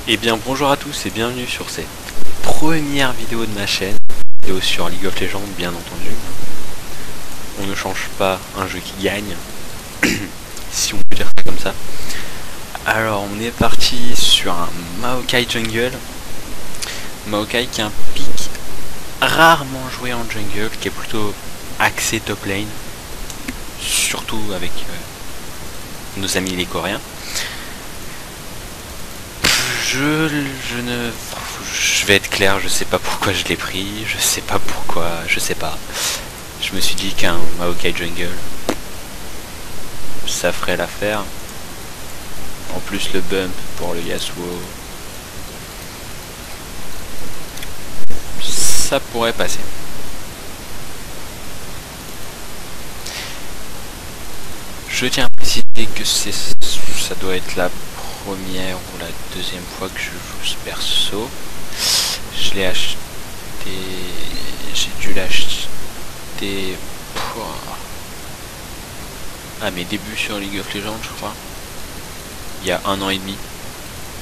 Et bien bonjour à tous et bienvenue sur cette première vidéo de ma chaîne, vidéo sur League of Legends bien entendu. On ne change pas un jeu qui gagne, si on peut dire ça comme ça. Alors on est parti sur un Maokai Jungle. Maokai qui est un pick rarement joué en jungle, qui est plutôt axé top lane, surtout avec nos amis les Coréens. Je vais être clair, je sais pas pourquoi je l'ai pris, je sais pas pourquoi, je sais pas. Je me suis dit qu'un Maokai Jungle, ça ferait l'affaire. En plus le bump pour le Yasuo, ça pourrait passer. Je tiens à préciser que ça doit être la première ou la deuxième fois que je joue ce perso. Je l'ai acheté, j'ai dû l'acheter à mes débuts sur League of Legends, je crois, il y a 1 an et demi.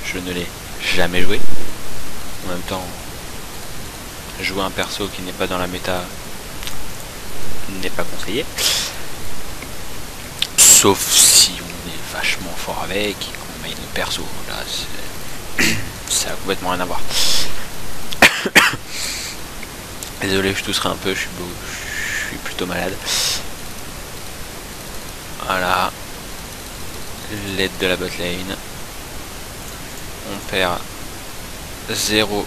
Je ne l'ai jamais joué. En même temps, jouer un perso qui n'est pas dans la méta n'est pas conseillé, sauf si on est vachement fort avec et qu'on main le perso. Là, ça a complètement rien à voir. Désolé, je tousserai un peu, je suis plutôt malade. Voilà, l'aide de la botlane. On perd 0,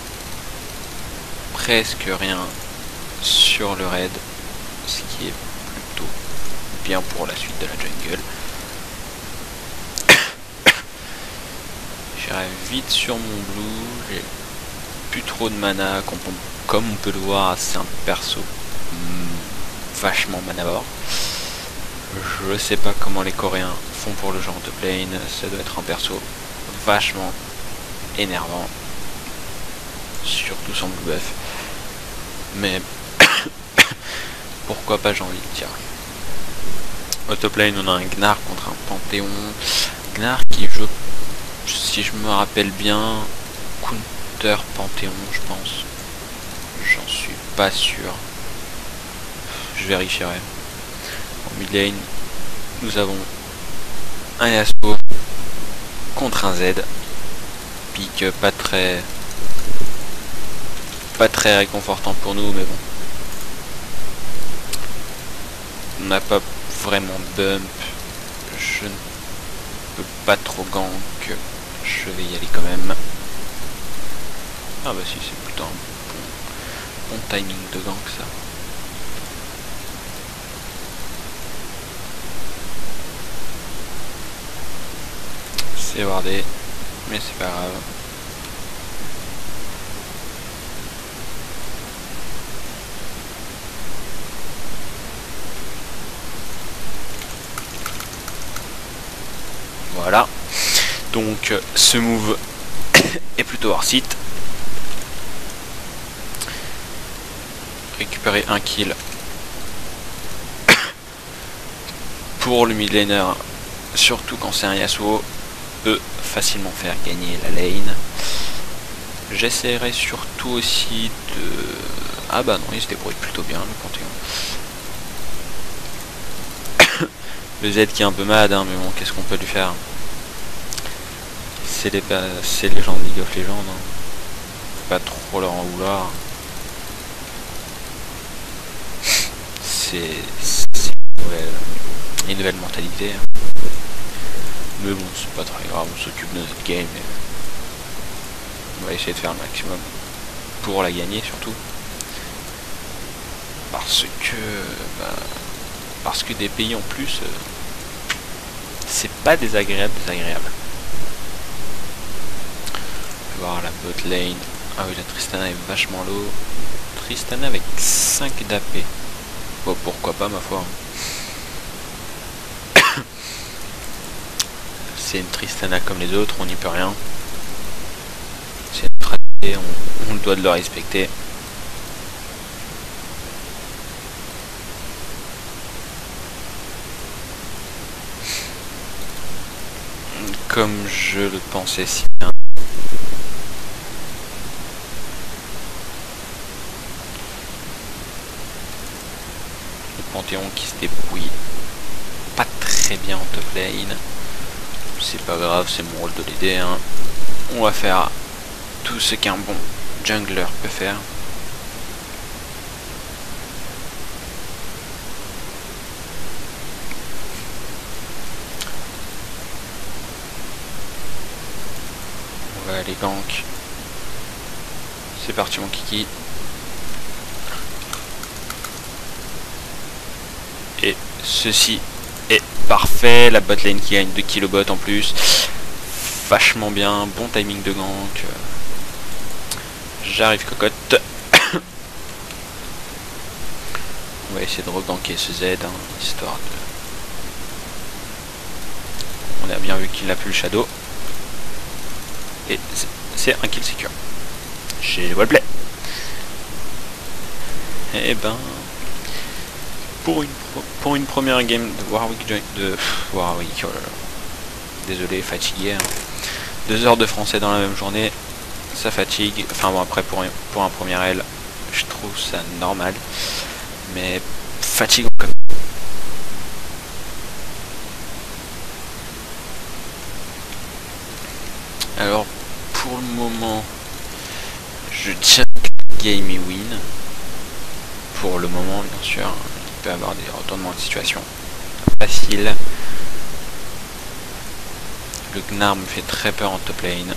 presque rien sur le raid, ce qui est plutôt bien pour la suite de la jungle. J'irai vite sur mon blue, j'ai plus trop de mana, comme on peut le voir, c'est un perso vachement manavore. Je sais pas comment les Coréens font pour le genre de lane, ça doit être un perso vachement énervant, surtout sans blue buff, mais pourquoi pas, j'ai envie de dire. Au top lane on a un Gnar contre un Panthéon, Gnar qui, si je me rappelle bien, counter Panthéon, je pense, j'en suis pas sûr, je vérifierai. En mid lane nous avons un Yasuo contre un Z, pique pas très réconfortant pour nous, mais bon, on n'a pas vraiment de bump, je ne peux pas trop gank, je vais y aller quand même. Ah bah si, c'est plutôt un bon timing de gank ça. C'est wardé, mais c'est pas grave. Voilà, donc ce move est plutôt hors site. Récupérer un kill pour le mid laner, surtout quand c'est un Yasuo, peut facilement faire gagner la lane. J'essaierai surtout aussi de... Ah bah non, il se débrouille plutôt bien le Panthéon. Le Z qui est un peu mad, hein, mais bon, qu'est-ce qu'on peut lui faire? C'est les gens de League of Legends, hein. Pas trop leur en vouloir. C'est une nouvelle mentalité, hein. Mais bon, c'est pas très grave, on s'occupe de notre game et on va essayer de faire le maximum pour la gagner, surtout parce que des pays en plus, c'est pas désagréable. On peut voir la bot lane. Ah oui, la Tristana est vachement low. Tristana avec 5 d'AP. Bon, pourquoi pas, ma foi. C'est une Tristana comme les autres, on n'y peut rien. C'est notre AD, on le doit de le respecter. Comme je le pensais si bien, Théon qui se débrouille pas très bien en top lane. C'est pas grave, c'est mon rôle de l'aider, hein. On va faire tout ce qu'un bon jungler peut faire. On va aller gank. C'est parti mon kiki. Et ceci est parfait. La botlane qui gagne 2 kilobot en plus. Vachement bien. Bon timing de gank. J'arrive cocotte. On va essayer de reganker ce Z, hein, histoire de... On a bien vu qu'il n'a plus le shadow. Et c'est un kill secure. J'ai wallplay. Et ben... Pour une première game de Warwick... Warwick, oh là là. Désolé, fatigué. Hein. 2 heures de français dans la même journée. Ça fatigue. Enfin bon, après pour un premier L, je trouve ça normal. Mais fatigant quand même. Alors, pour le moment, je tiens que game et win. Pour le moment, bien sûr, il peut y avoir des retournements de situation. Facile. Le Gnar me fait très peur en top lane.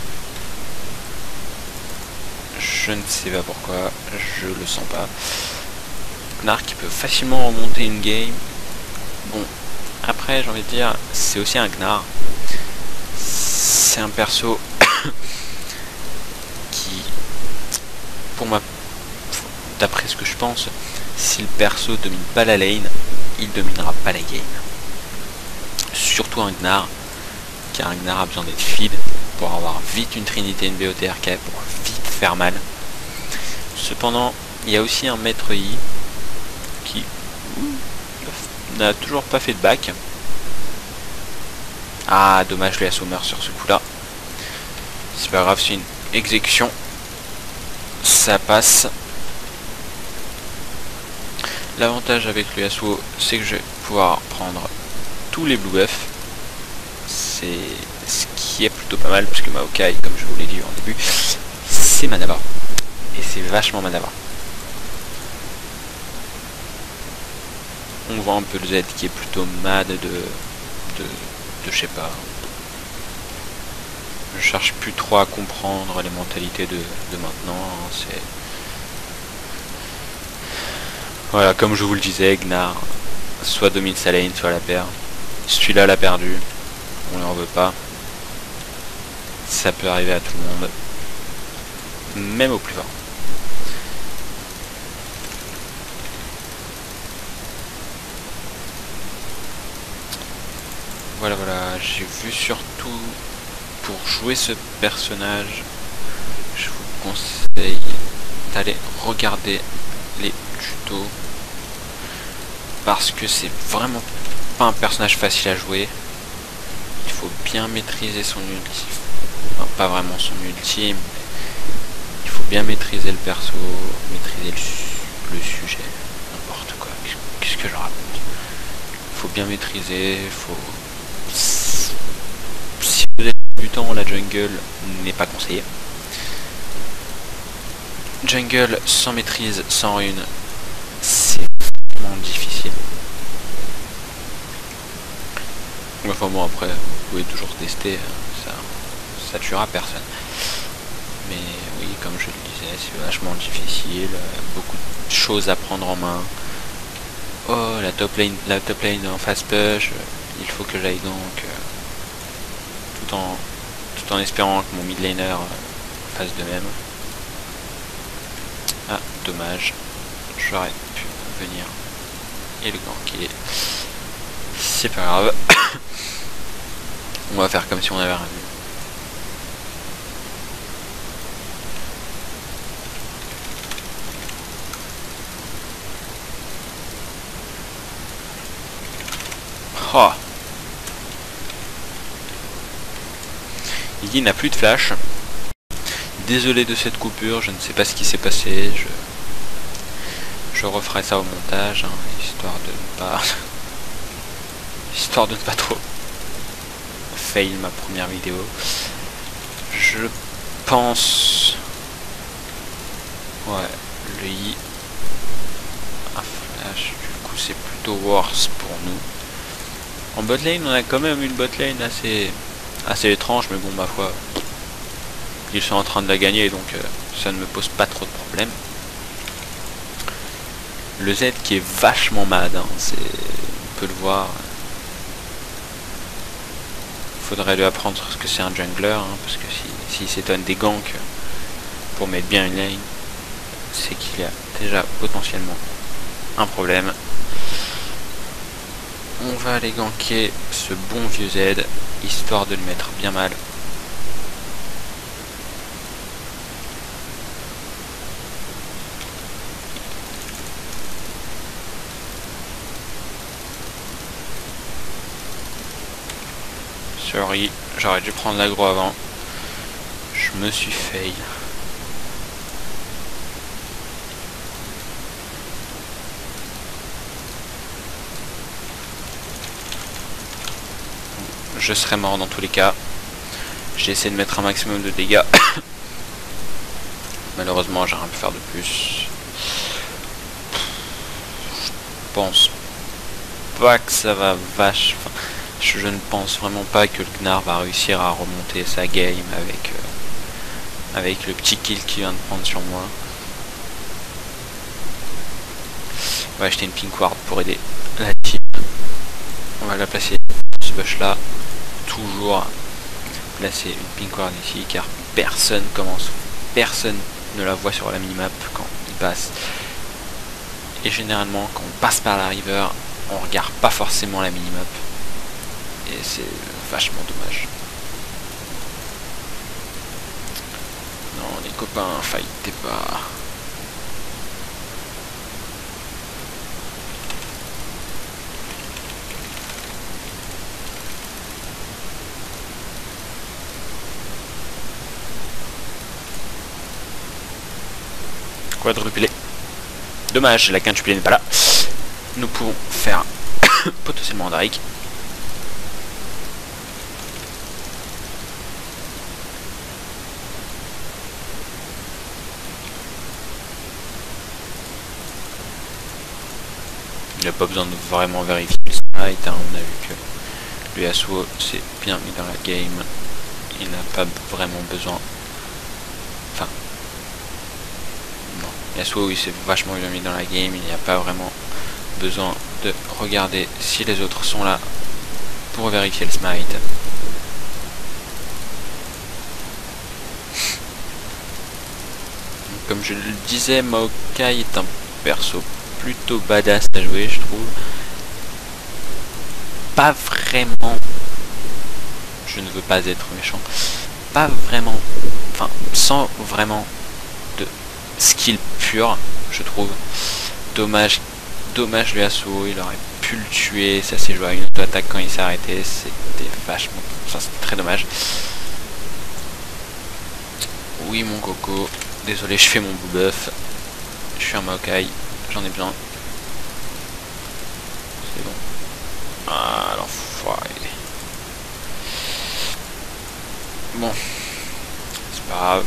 Je ne sais pas pourquoi, je le sens pas. Gnar qui peut facilement remonter une game. Bon, après j'ai envie de dire, c'est aussi un Gnar. C'est un perso qui, pour moi, d'après ce que je pense, si le perso domine pas la lane, il dominera pas la game. Surtout un Gnar, car un Gnar a besoin d'être feed pour avoir vite une Trinité NBOTRK, pour vite faire mal. Cependant, il y a aussi un maître I qui n'a toujours pas fait de back. Ah, dommage, le Yasuo meurt sur ce coup-là. C'est pas grave, c'est une exécution. Ça passe. L'avantage avec le Yasuo, c'est que je vais pouvoir prendre tous les blue buffs. C'est ce qui est plutôt pas mal, puisque Maokai, comme je vous l'ai dit en début, c'est Manaba. Et c'est vachement Manaba. On voit un peu le Z qui est plutôt mad de je sais pas. Je cherche plus trop à comprendre les mentalités de maintenant. Hein, c'est... Voilà, comme je vous le disais, Gnar soit domine sa lane, soit la perd. Celui-là l'a perdu. On lui en veut pas. Ça peut arriver à tout le monde. Même au plus fort. Voilà, j'ai vu surtout pour jouer ce personnage, je vous conseille d'aller regarder les tutos parce que c'est vraiment pas un personnage facile à jouer. Il faut bien maîtriser son ulti, enfin, pas vraiment son ulti, mais il faut bien maîtriser le perso, maîtriser le sujet, n'importe quoi. Qu'est-ce que je raconte? Il faut bien maîtriser, si vous êtes débutant, la jungle n'est pas conseillée. Jungle sans maîtrise, sans rune, c'est vraiment difficile. Enfin bon, après, vous pouvez toujours tester, ça tuera personne. Mais oui, comme je le disais, c'est vachement difficile, beaucoup de choses à prendre en main. Oh, la top lane en fast push, il faut que j'aille gank, tout en espérant que mon mid laner fasse de même. Ah, dommage, j'aurais pu venir et le ganker. C'est pas grave. On va faire comme si on avait rien vu. Oh. Il n'a plus de flash. Désolé de cette coupure, je ne sais pas ce qui s'est passé. Je referai ça au montage, hein, histoire de ne pas histoire de ne pas trop fail ma première vidéo. Je pense, ouais, le I, un flash, du coup c'est plutôt worse pour nous. En botlane, on a quand même une botlane assez étrange, mais bon, ma foi, ils sont en train de la gagner, donc ça ne me pose pas trop de problèmes. Le Z qui est vachement mad, hein, on peut le voir. Faudrait lui apprendre ce que c'est un jungler, hein, parce que s'il s'étonne des ganks pour mettre bien une lane, c'est qu'il y a déjà potentiellement un problème. On va aller ganker ce bon vieux Z, histoire de le mettre bien mal. Sorry, j'aurais dû prendre l'aggro avant. Je me suis fail. Je serais mort dans tous les cas. J'ai essayé de mettre un maximum de dégâts. Malheureusement, j'ai rien pu faire de plus. Je pense pas que ça va je ne pense vraiment pas que le Gnar va réussir à remonter sa game avec le petit kill qu'il vient de prendre sur moi. On va acheter une pink ward pour aider la team. On va la placer sur ce bush là. Toujours placer une pink ward ici car personne ne la voit sur la minimap quand il passe. Et généralement quand on passe par la river, on regarde pas forcément la minimap. Et c'est vachement dommage. Non, les copains, fightez pas. Quadruplé. Dommage, la quintuplé n'est pas là. Nous pouvons faire potentiellement un Drake. Il n'a pas besoin de vraiment vérifier le smite, hein. On a vu que le Yasuo s'est bien mis dans la game. Il n'a pas vraiment besoin. Enfin. Non. Yasuo il s'est vachement bien mis dans la game. Il n'y a pas vraiment besoin de regarder si les autres sont là pour vérifier le smite. Comme je le disais, Maokai est un perso plutôt badass à jouer, je trouve. Pas vraiment, je ne veux pas être méchant, pas vraiment, enfin sans vraiment de skill pur, je trouve. Dommage le Yasuo, il aurait pu le tuer, ça s'est joué à une auto-attaque quand il s'est arrêté, c'était vachement, ça c'est très dommage. Oui mon coco, désolé je fais mon buff, je suis un Maokai. J'en ai besoin. C'est bon. Ah, l'enfoiré. Bon. C'est pas grave.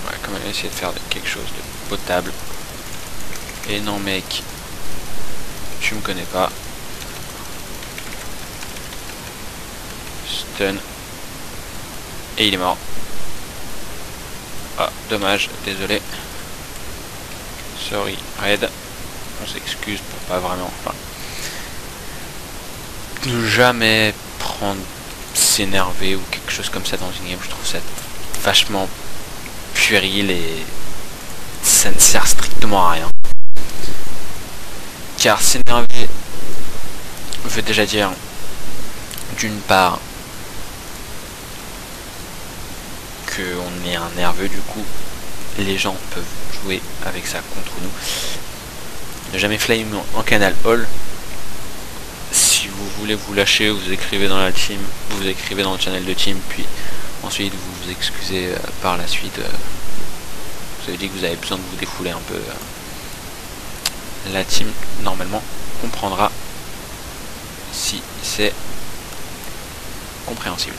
On va quand même essayer de faire quelque chose de potable. Et non, mec. Tu me connais pas. Stun. Et il est mort. Ah, dommage. Désolé. Sorry, Red. On s'excuse pour pas vraiment. Enfin, ne jamais prendre s'énerver ou quelque chose comme ça dans une game. Je trouve ça vachement puéril et ça ne sert strictement à rien. Car s'énerver veut déjà dire d'une part qu'on est un nerveux, du coup les gens peuvent jouer avec ça contre nous. Ne jamais flame en canal all. Si vous voulez vous lâcher, vous écrivez dans la team, vous écrivez dans le channel de team, puis ensuite vous vous excusez par la suite. Vous avez dit que vous avez besoin de vous défouler un peu. la team normalement comprendra si c'est compréhensible.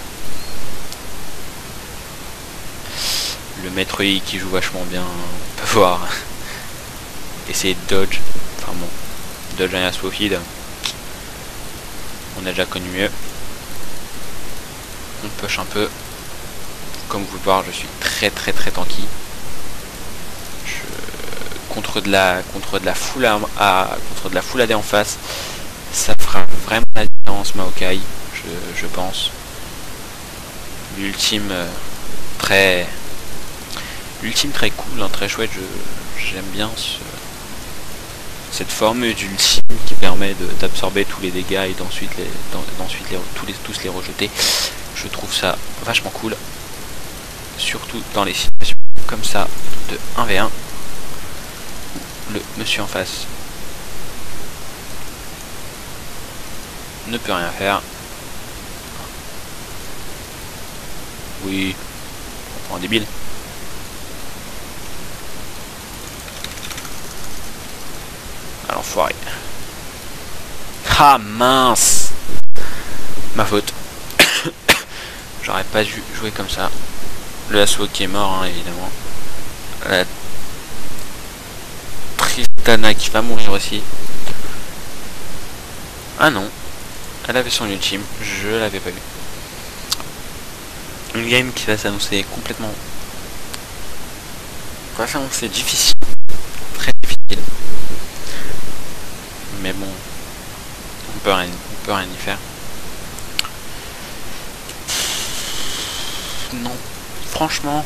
Le maître Yi qui joue vachement bien, on peut voir. Essayer de dodge, enfin bon, dodge un Yasuo feed, on a déjà connu mieux. On push un peu. Comme vous le voyez, je suis très tanky. Contre de la full AD en face, ça fera vraiment la différence Maokai, je pense. L'ultime très cool, hein, très chouette. J'aime bien cette formule d'ultime qui permet d'absorber tous les dégâts et d'ensuite tous les rejeter. Je trouve ça vachement cool, surtout dans les situations comme ça de 1v1 où le monsieur en face ne peut rien faire. Oui, on prend un débile. À l'enfoiré. Ah mince, ma faute. J'aurais pas dû jouer comme ça. Le Yasuo qui est mort, hein, évidemment. La Tristana qui va mourir aussi. Ah non, elle avait son ultime, je l'avais pas vu. Une game qui va s'annoncer complètement... va s'annoncer difficile. Très difficile. Mais bon, on peut rien y faire. Non, franchement,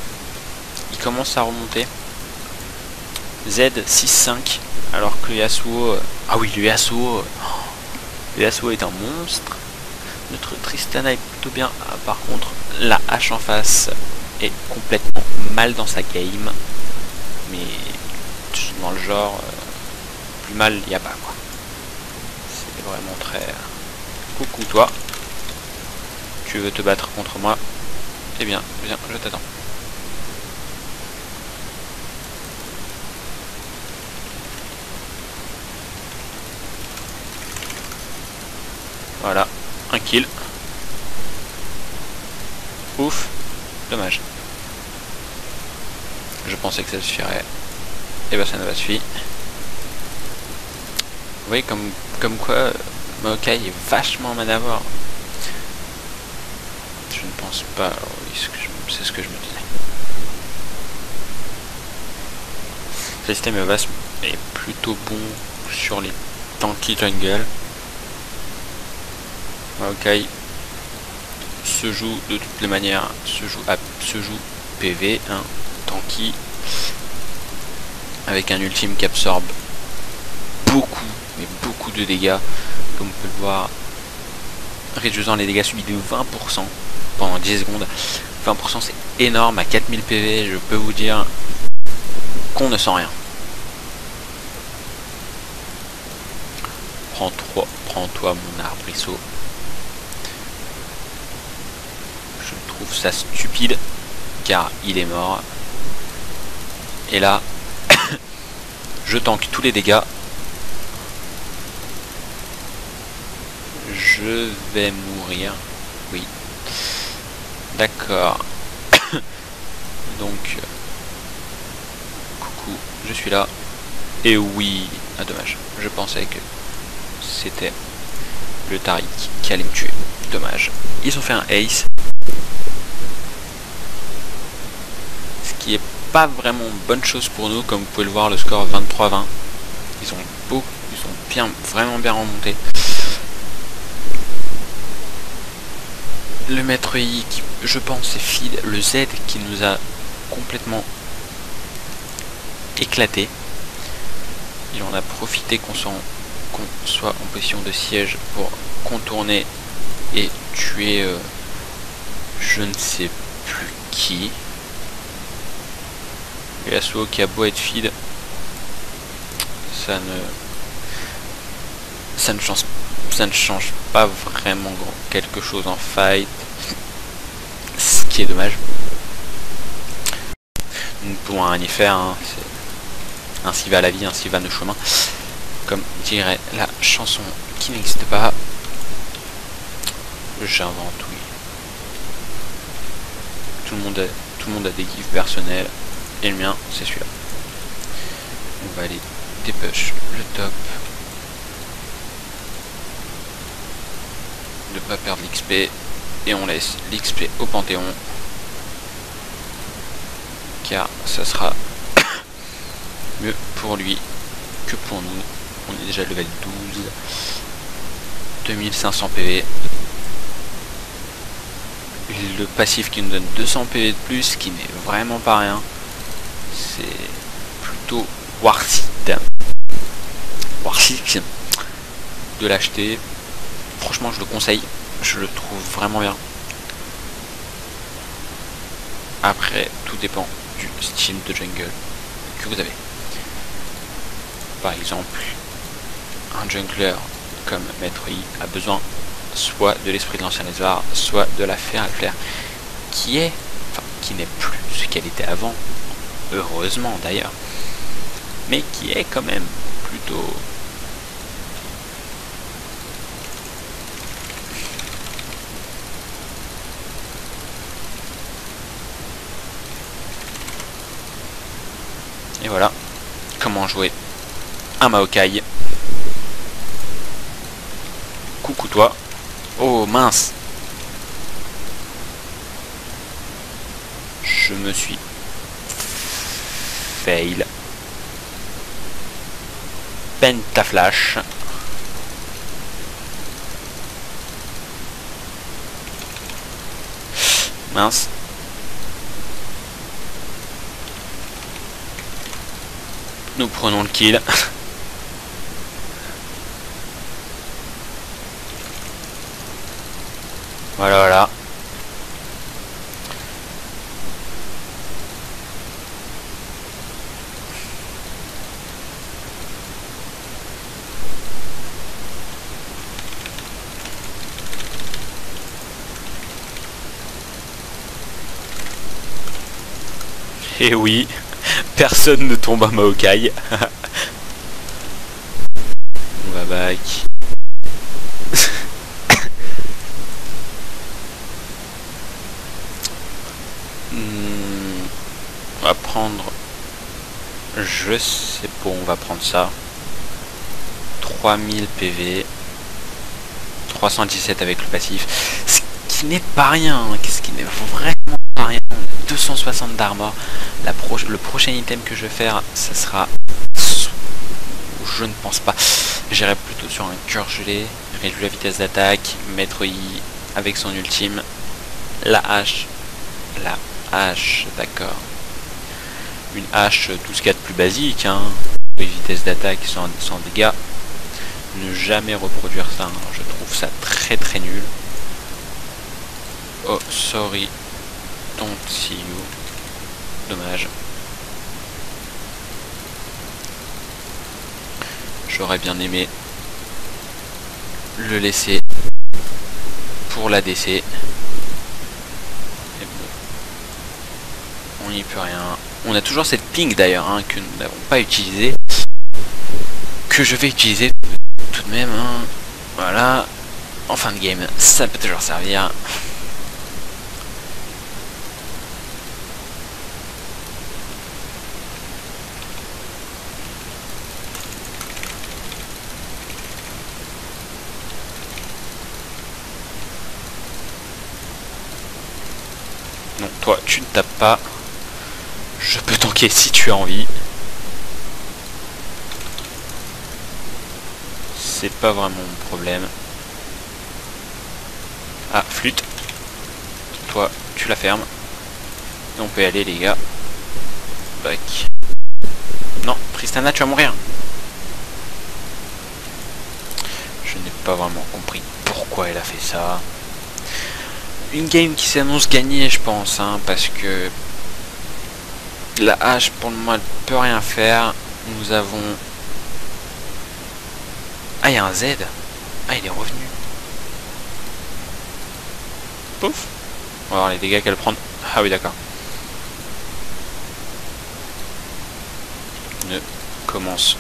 il commence à remonter. Z 6-5, alors que le Yasuo... ah oui, le Yasuo est un monstre. Notre Tristana est plutôt bien. Ah, par contre, la hache en face est complètement mal dans sa game. Mais dans le genre, plus mal il n'y a pas, quoi. C'est vraiment très... Coucou toi. Tu veux te battre contre moi? Eh bien, viens, je t'attends. Voilà, un kill. Ouf, dommage. Je pensais que ça suffirait. Et ben ça n'a pas suffi. Vous voyez comme quoi Maokai est vachement manavore. Je ne pense pas, oui, c'est ce que je me disais. Le système Evas est plutôt bon sur les tanky jungle. Maokai se joue de toutes les manières, se joue PV, hein, tanky, avec un ultime qui absorbe beaucoup de dégâts, comme on peut le voir, réduisant les dégâts subis de 20% pendant 10 secondes. 20% c'est énorme, à 4000 PV, je peux vous dire qu'on ne sent rien. Prends-toi mon arbrisseau. Je trouve ça stupide, car il est mort. Et là, je tank tous les dégâts. Je vais mourir. Oui. D'accord. Donc, coucou, je suis là. Et oui, ah dommage. Je pensais que c'était le Tariq qui allait me tuer. Dommage. Ils ont fait un ace. Ce qui est pas vraiment une bonne chose pour nous, comme vous pouvez le voir, le score 23-20. Ils ont vraiment bien remonté. Le maître Yi qui, je pense, est feed. Le Z qui nous a complètement éclaté. Il en a profité qu'on soit en position de siège pour contourner et tuer je ne sais plus qui. Le Yasuo qui a beau être feed, ça ne change pas vraiment quelque chose en fight, ce qui est dommage. Nous ne pouvons rien y faire, hein. Ainsi va la vie, ainsi va nos chemins. Comme dirait la chanson qui n'existe pas. J'invente, oui. Tout le monde a des gifs personnels. Et le mien, c'est celui-là. On va aller dépush le top. Ne pas perdre l'XP. Et on laisse l'XP au Panthéon. Car ça sera mieux pour lui que pour nous. On est déjà level 12. 2500 PV. Le passif qui nous donne 200 PV de plus, ce qui n'est vraiment pas rien. C'est plutôt worth it de l'acheter. Franchement, je le conseille. Je le trouve vraiment bien. Après, tout dépend du style de jungle que vous avez. Par exemple, un jungler comme Maître Yi a besoin soit de l'esprit de l'ancien lézard, soit de la fer à flair, qui n'est plus ce qu'elle était avant, heureusement d'ailleurs, mais qui est quand même plutôt... Et voilà comment jouer un Maokai. Coucou toi. Oh mince. Je me suis fail. Pentaflash. Mince. Nous prenons le kill. Voilà, voilà. Et oui, personne ne tombe à Maokai. On va back. On va prendre... Je sais pas, on va prendre ça. 3000 PV. 317 avec le passif. Ce qui n'est pas rien. Qu'est-ce qui n'est vraiment pas rien. 260 d'armor. Le prochain item que je vais faire, ça sera... Je ne pense pas. J'irai plutôt sur un cœur gelé. Réduire la vitesse d'attaque. Maître Yi avec son ultime. La hache. La hache, d'accord. Une hache, tout ce qu'il y a de plus basique, hein. Vitesse d'attaque sans dégâts. Ne jamais reproduire ça, hein. Je trouve ça très très nul. Oh, sorry. Don't see you. Dommage. J'aurais bien aimé le laisser pour la DC. Mais bon, on n'y peut rien. On a toujours cette ping d'ailleurs, hein, que nous n'avons pas utilisée, que je vais utiliser tout de même, hein. Voilà, en fin de game, ça peut toujours servir. Non, toi, tu ne tapes pas. Je peux tanker si tu as envie. C'est pas vraiment mon problème. Ah, flûte. Toi, tu la fermes. Et on peut y aller, les gars. Back. Non, Tristana, tu vas mourir. Je n'ai pas vraiment compris pourquoi elle a fait ça. Une game qui s'annonce gagnée, je pense, hein, parce que la hache, pour le moment, elle peut rien faire. Nous avons... Ah, il y a un Z. Ah, il est revenu. Pouf. On va voir les dégâts qu'elle prend. Ah oui, d'accord. Ne commence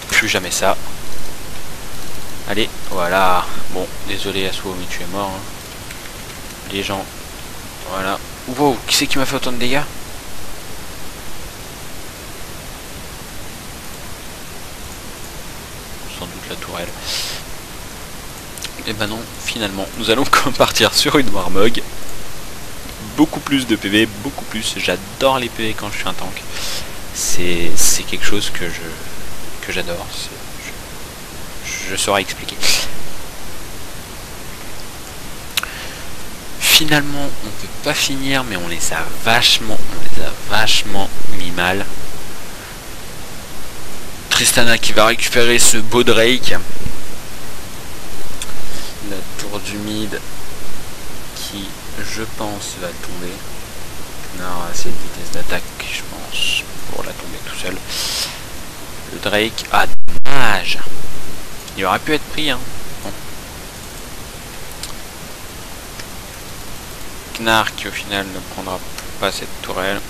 plus jamais ça. Allez, voilà. Bon, désolé Yasuo, mais tu es mort. Hein. Les gens. Voilà. Wow, qui c'est qui m'a fait autant de dégâts? Sans doute la tourelle. Et ben non, finalement, nous allons partir sur une Warmog. Beaucoup plus de PV, beaucoup plus. J'adore les PV quand je suis un tank. C'est quelque chose que j'adore. Je saurais expliquer. Finalement, on peut pas finir, mais on les a vachement mis mal. Tristana qui va récupérer ce beau Drake. La tour du mid qui, je pense, va tomber. Knar a assez de vitesse d'attaque, je pense, pour la tomber tout seul. Le Drake, ah dommage. Il aurait pu être pris, hein. Bon. Knar qui au final ne prendra pas cette tourelle.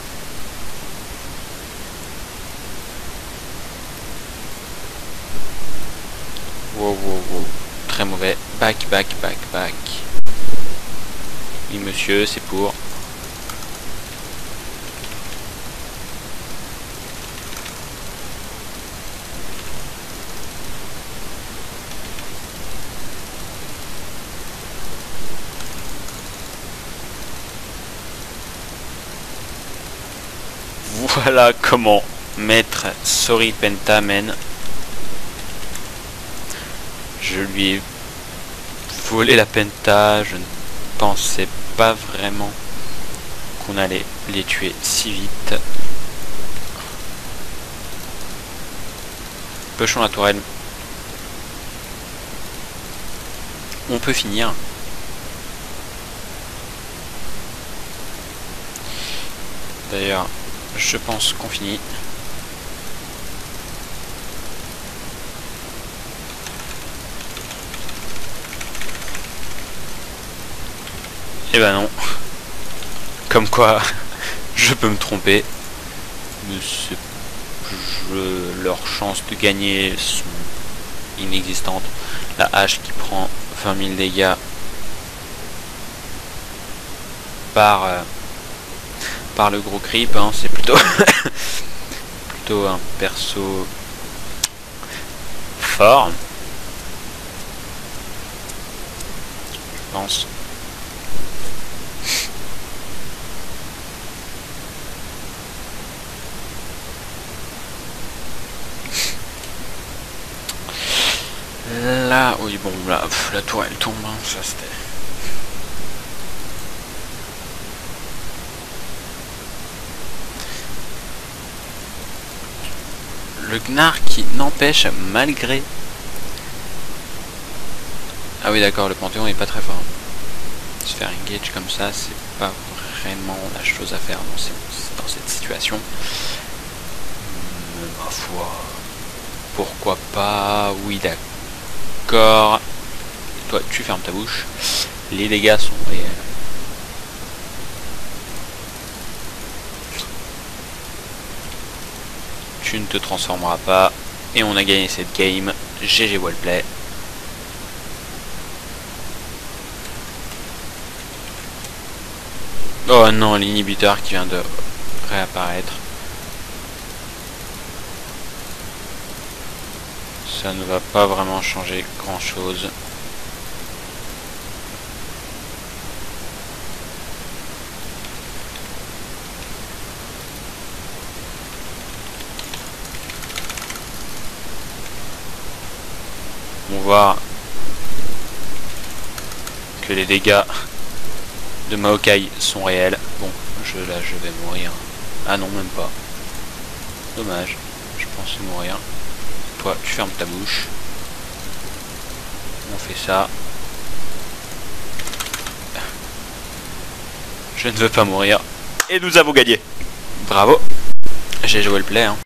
Wow. Très mauvais. Back. Oui monsieur, c'est pour. Voilà comment mettre Sorry Pentamen. Je lui ai volé la penta, je ne pensais pas vraiment qu'on allait les tuer si vite. Pushons la tourelle. On peut finir. D'ailleurs, je pense qu'on finit. Eh ben non. Comme quoi, je peux me tromper. Leurs chances de gagner sont inexistantes. La hache qui prend 20 000 dégâts par le gros creep, hein, c'est plutôt plutôt un perso fort, je pense. Là, oui, bon, là, la tour elle tombe, hein, ça c'était. Le Gnar qui n'empêche malgré. Ah oui, d'accord, le Panthéon est pas très fort. Se faire engage comme ça, c'est pas vraiment la chose à faire dans cette situation. Mais ma foi, pourquoi pas? Oui, d'accord. Toi, tu fermes ta bouche. Les dégâts sont réels. Tu ne te transformeras pas. Et on a gagné cette game. GG Wallplay. Oh non, l'inhibiteur qui vient de réapparaître. Ça ne va pas vraiment changer grand chose. On voit que les dégâts de Maokai sont réels. Bon, là je vais mourir. Ah non, même pas. Dommage, je pensais mourir. Toi, tu fermes ta bouche. On fait ça. Je ne veux pas mourir. Et nous avons gagné. Bravo. J'ai joué le play. Hein.